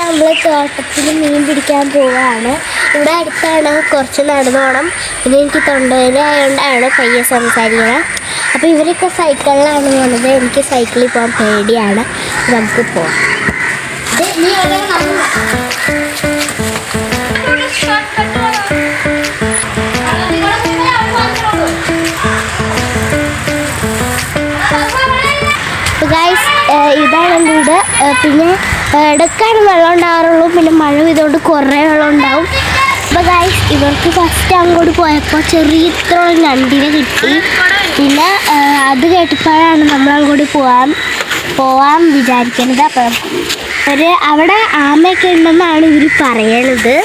നമ്മൾ തോട്ടത്തിൽ മീൻ പിടിക്കാൻ പോവുകയാണ്. ഇവിടെ അടുത്താണ്, കുറച്ച് നടന്നു പോകണം. പിന്നെ എനിക്ക് തൊണ്ടവേദന ആയതുകൊണ്ടാണ് പയ്യെ സംസാരിക്കണം. അപ്പോൾ ഇവരൊക്കെ സൈക്കിളിലാണ് പോകുന്നത്. എനിക്ക് സൈക്കിളിൽ പോകാൻ പേടിയാണ്. നമുക്ക് പോകാം. ഗൈസ്, ഇതാണ് എൻ്റെ വീട്. പിന്നെ ഇടയ്ക്കാണ് വെള്ളം ഉണ്ടാകാറുള്ളൂ. പിന്നെ മഴ പെയ്തുകൊണ്ട് കുറേ വെള്ളം ഉണ്ടാവും. അപ്പോൾ ഗൈസ്, ഇവർക്ക് ഫസ്റ്റ് അങ്ങോട്ട് പോയപ്പോൾ ചെറിയ ഇത്ര ഞണ്ടിനെ കിട്ടി. പിന്നെ അത് കേട്ടപ്പോഴാണ് നമ്മൾ അങ്ങോട്ട് പോവാൻ വിചാരിക്കുന്നത്. അപ്പം അവിടെ ആമയൊക്കെ ഉണ്ടെന്നാണ് ഇവർ പറയണത്.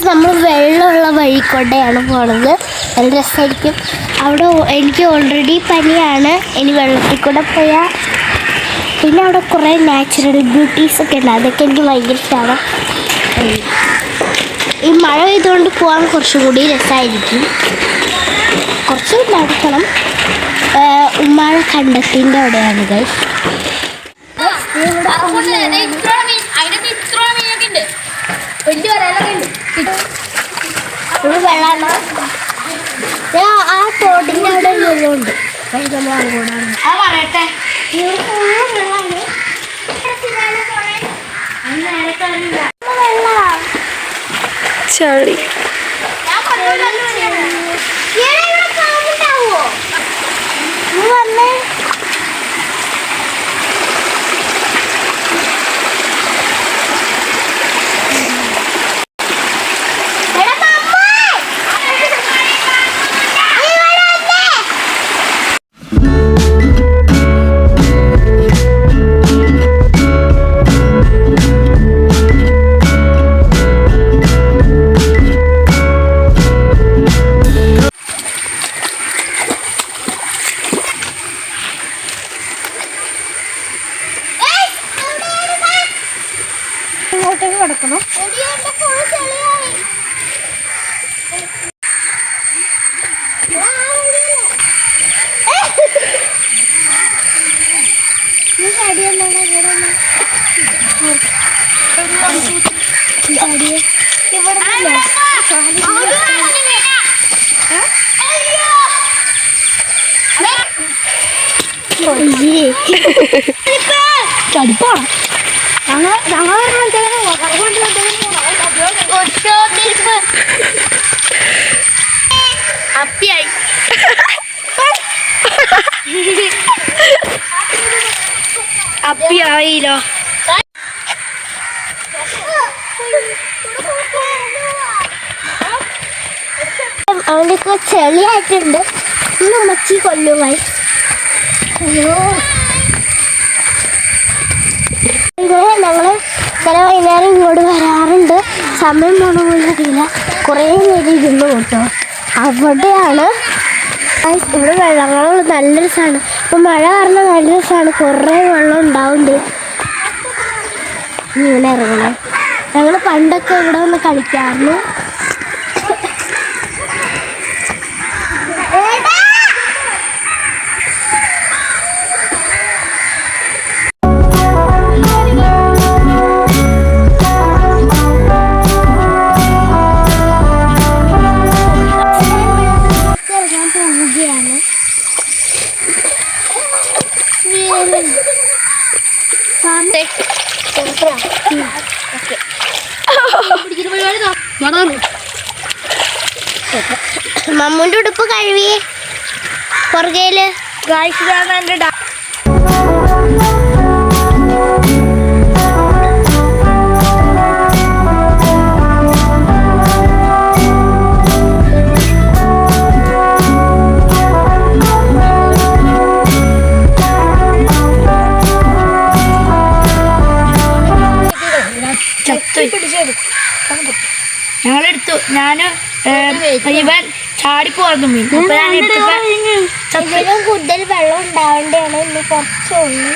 നമ്മൾ വെള്ളമുള്ള വഴിക്കൊണ്ടെയാണ് പോണത്. നല്ല രസമായിരിക്കും. അവിടെ എനിക്ക് ഓൾറെഡി പനിയാണ്. ഇനി വെള്ളത്തിൽ കൂടെ പോയാൽ പിന്നെ അവിടെ കുറേ നാച്ചുറൽ ബ്യൂട്ടീസൊക്കെ ഉണ്ട്. അതൊക്കെ എനിക്ക് ഭയങ്കര ഇഷ്ടമാണ്. ഈ മഴ പെയ്തുകൊണ്ട് പോകാൻ കുറച്ചുകൂടി രസമായിരിക്കും. കുറച്ച് നടക്കണം. ഉമ്മാഴ കണ്ടത്തിൻ്റെ അവിടെയാണ് ഗൈസ്. വെള്ളമാണ്. ആ തോട്ടിൻ്റെ അവിടെ വെള്ളമുണ്ട്. നമ്മൾ അങ്ങോട്ടാണ് പറയട്ടെ. ചളി വന്നേ. ഇങ്ങോട്ടേക്ക് കിടക്കണം. ചടിപ്പാ അപ്പിയായി. അപ്പിയായില്ലോ. അവനൊക്കെ ചെളിയായിട്ടുണ്ട്. ഇന്ന് മച്ചി കൊല്ലുമായി. അയ്യോ, ഞങ്ങൾ ചില വൈകുന്നേരം ഇങ്ങോട്ട് വരാറുണ്ട്. സമയം പോണ പോലെ അറിയില്ല. കുറേ നേരം ഇരുന്നു കേട്ടോ. അവിടെയാണ് ഇവിടെ വെള്ളങ്ങളുള്ള നല്ല രസമാണ്. ഇപ്പം മഴ കാരണം നല്ല രസമാണ്. കുറേ വെള്ളം ഉണ്ടാവുന്നുണ്ട്. ഇങ്ങനെ ഇറങ്ങണം. ഞങ്ങൾ പണ്ടൊക്കെ ഇവിടെ വന്ന് കളിക്കാറുണ്ട്. മമ്മൂന്റെ ഉടുപ്പ് കഴുകി പുറകേല് ഗായ്സിലാണ് എൻ്റെ ഞങ്ങളെടുത്തു. ഞാൻ ഇവൻ ചാടിപ്പോർന്നു മീൻ. അപ്പൊ ഞാൻ എടുത്തപ്പോ ഇതിലും കൂടുതൽ വെള്ളം ഉണ്ടാവേണ്ടതാണ്. ഇന്ന് കുറച്ചുള്ളൂ.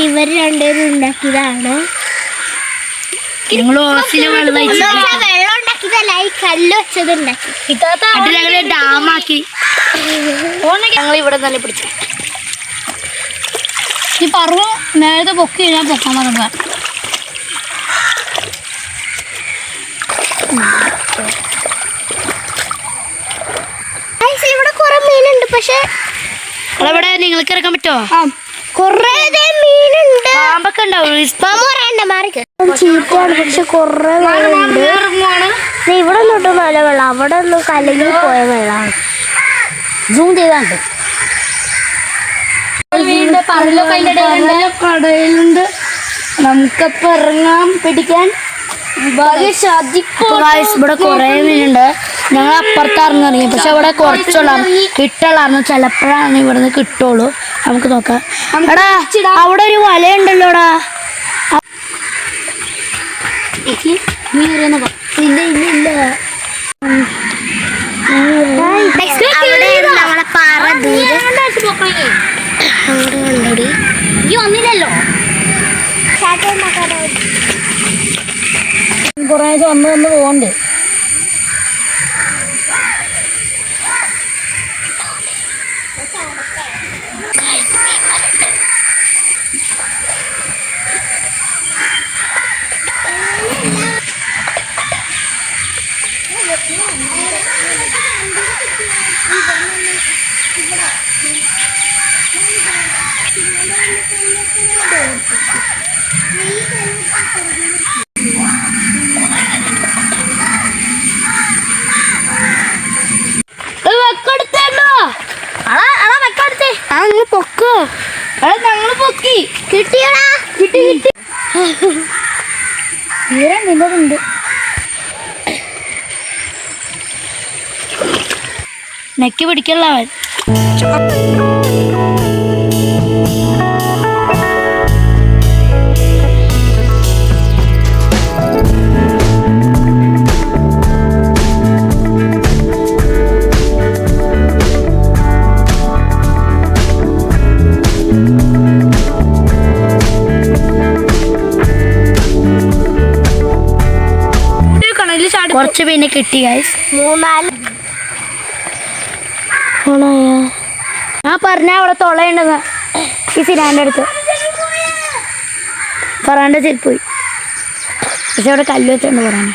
ഇവർ രണ്ടുപേരും ഉണ്ടാക്കിയതാണ്. വെള്ളം ഉണ്ടാക്കിയതല്ല, ഈ കല്ല് വെച്ചത് ഉണ്ടാക്കി ഡാമാക്കി. ഞങ്ങൾ ഇവിടെ നല്ല പിടിച്ചു. ഈ പറവ് നേരത്തെ പൊക്കി കഴിഞ്ഞാൽ പൊക്കാൻ പറഞ്ഞ ഇവിടെ കുറെ മീനുണ്ട്. പക്ഷെ ഇവിടെ നിങ്ങൾക്ക് ഇറക്കാൻ പറ്റുമോ? കൊറേ മീനുണ്ട്. പാമ്പൊക്കെ ഉണ്ടാവും. ചീറ്റാണ്, പക്ഷെ കൊറേ വെള്ളമുണ്ട്. ഇവിടെ ഒന്നും നല്ല വെള്ളം, അവിടെ ഒന്നും കലങ്ങി പോയ വെള്ളമാണ്. സൂം ചെയ്താണ്ട് കടയിലുണ്ട്. നമുക്കപ്പോ ഇറങ്ങാൻ പിടിക്കാൻ ഇവിടെ കൊറേ മീനുണ്ട്. ഞങ്ങൾ അപ്പുറത്തായിരുന്നു ഇറങ്ങി, പക്ഷെ ഇവിടെ കുറച്ചുള്ള കിട്ടുള്ളായിരുന്നു. ചിലപ്പോഴാണ് ഇവിടുന്ന് കിട്ടുള്ളൂ. നമുക്ക് നോക്കാം. എടാ അവിടെ ഒരു വലയുണ്ടല്ലോടാ. വന്നില്ലല്ലോ. കുറേ വന്ന് പോകണ്ടേ. പൊക്കോ. ഞങ്ങള് പൊക്കി. കിട്ടിയടാ, കിട്ടി. നിന്നതുണ്ട്. നെക്കി പിടിക്കല്ല അവൻ. കുറച്ച് പിന്നെ കിട്ടി ഗൈസ്. 3-4 ഞാൻ പറഞ്ഞ അവിടെ തൊളയുണ്ടെന്ന്. ഈ സിനാന്റെ അടുത്ത് പറയാണ്ട് ചെരിപ്പോയി. പക്ഷെ അവിടെ കല്ല് വെച്ചുണ്ട് പറയാൻ.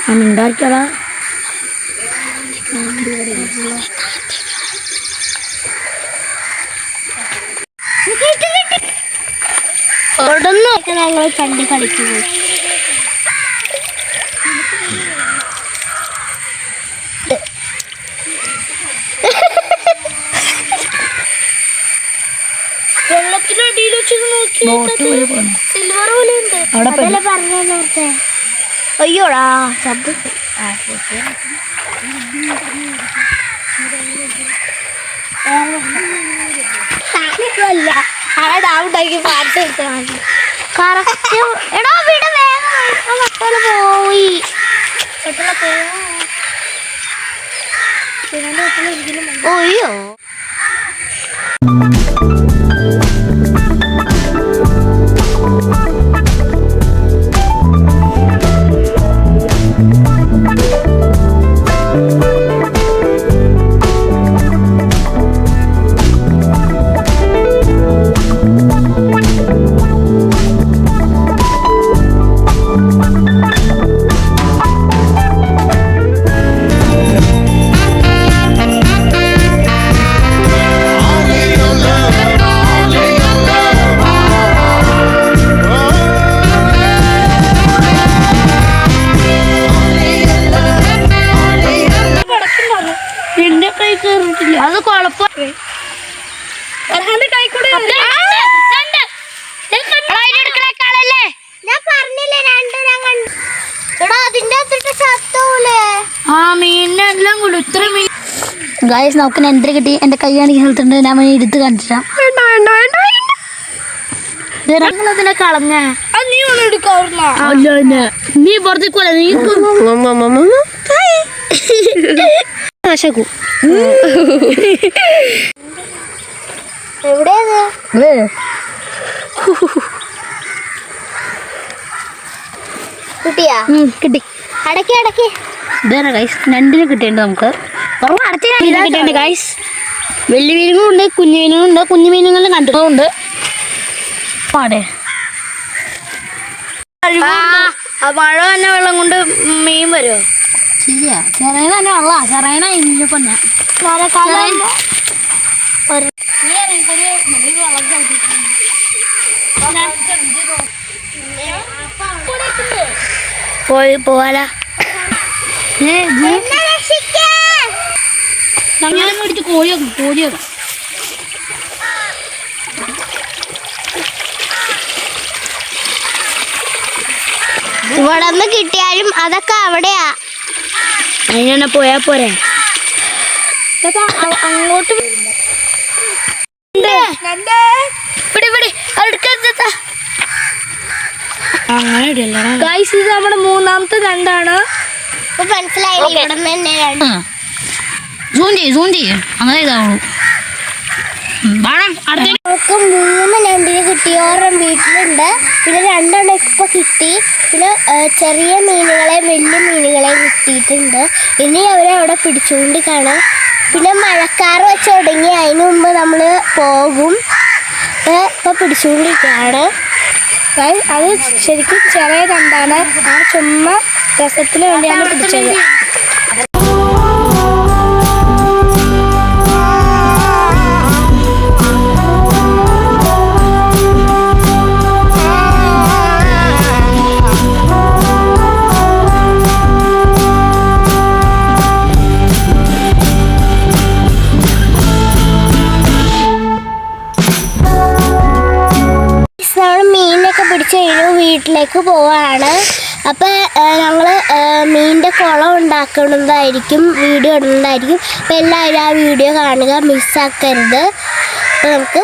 ഞാൻ ഉണ്ടാക്കിയതാ. ഞങ്ങൾ കണ്ട് കളിക്കുന്നു. വെള്ളത്തിനടിയിൽ വെച്ച് സിൽവർ പോലെ ഉണ്ട്. അതല്ലേ പറഞ്ഞ നേരത്തെ. അയ്യോടാ ശബ്ദം. ഉണ്ടാക്കി പാട്ടെടുത്ത കറക്റ്റ്. എടാ വീട് വേഗം മക്കള് പോയി. അയ്യോ അത് കുഴപ്പം. ഗൈസ് നമുക്ക് നെന്ത്ര കിട്ടി. എന്റെ കൈ കാണിക്കാൻ സ്ഥലത്തുണ്ട്. ഞാൻ എടുത്ത് കാണിച്ചാ. ഞങ്ങളതിനെ കളഞ്ഞ. നീ അല്ല നീ പുറത്തേക്ക് പോലെ നീ ആശാക്കൂ എവിടെയത് കിട്ടിയാ കിട്ടി അടക്കി അടക്കി ഇതാണ് ഗൈസ് രണ്ടിനും കിട്ടിയിട്ടുണ്ട് നമുക്ക് കിട്ടിയിട്ടുണ്ട് ഗൈസ്. വലിയ മീനുകളും ഉണ്ട്, കുഞ്ഞു മീനുകളും ഉണ്ട്. കുഞ്ഞു മീനുകളും കണ്ടിട്ടുണ്ട്. പാടെ മഴ തന്നെ വെള്ളം കൊണ്ട് മീൻ വരുമോ? ശരിയാ, ചെറിയ തന്നെ വെള്ള ചെറിയന ഇങ്ങനെ കൊന്നെ പോയി പോവാലാ. ഞാൻ മേടിച്ച് കോഴിയൊക്കെ ഇവിടെ നിന്ന് കിട്ടിയാലും അതൊക്കെ അവിടെയാ. അതിനെ പോയാ പോരെ. അങ്ങോട്ട് അങ്ങനെ ഗൈസ്, ഇത് നമ്മുടെ മൂന്നാമത്തെ ഞണ്ടാണ്. മനസ്സിലായില്ല, ഇവിടെ തന്നെ സൂം ചെയ്യ് അങ്ങനെ ഇതാവുള്ളൂ. നമുക്ക് 3 ഞണ്ടിന് കിട്ടിയോറും വീട്ടിലുണ്ട്. പിന്നെ 2 ഇപ്പൊ കിട്ടി. പിന്നെ ചെറിയ മീനുകളെ വലിയ മീനുകളെ കിട്ടിയിട്ടുണ്ട്. ഇനി അവരവിടെ പിടിച്ചുകൊണ്ട് കാണാം. പിന്നെ മഴക്കാർ വെച്ച് തുടങ്ങി, അതിന് മുമ്പ് നമ്മൾ പോകും. ഇപ്പൊ പിടിച്ചുകൊണ്ടിരിക്കുകയാണ്. അത് ശരിക്കും ചെറിയ ഞണ്ടാണ്. ആ ചുമ്മാ രസത്തിന് വേണ്ടിയാണ് പിടിച്ചത്. മീനൊക്കെ പിടിച്ച് കഴിഞ്ഞു വീട്ടിലേക്ക് പോവാണ്. അപ്പം ഞങ്ങൾ മീനിൻ്റെ കുളം ഉണ്ടാക്കുന്നതായിരിക്കും, വീഡിയോ ഇടുന്നതായിരിക്കും. അപ്പം എല്ലാവരും ആ വീഡിയോ കാണുക, മിസ്സാക്കരുത്. അപ്പം നമുക്ക്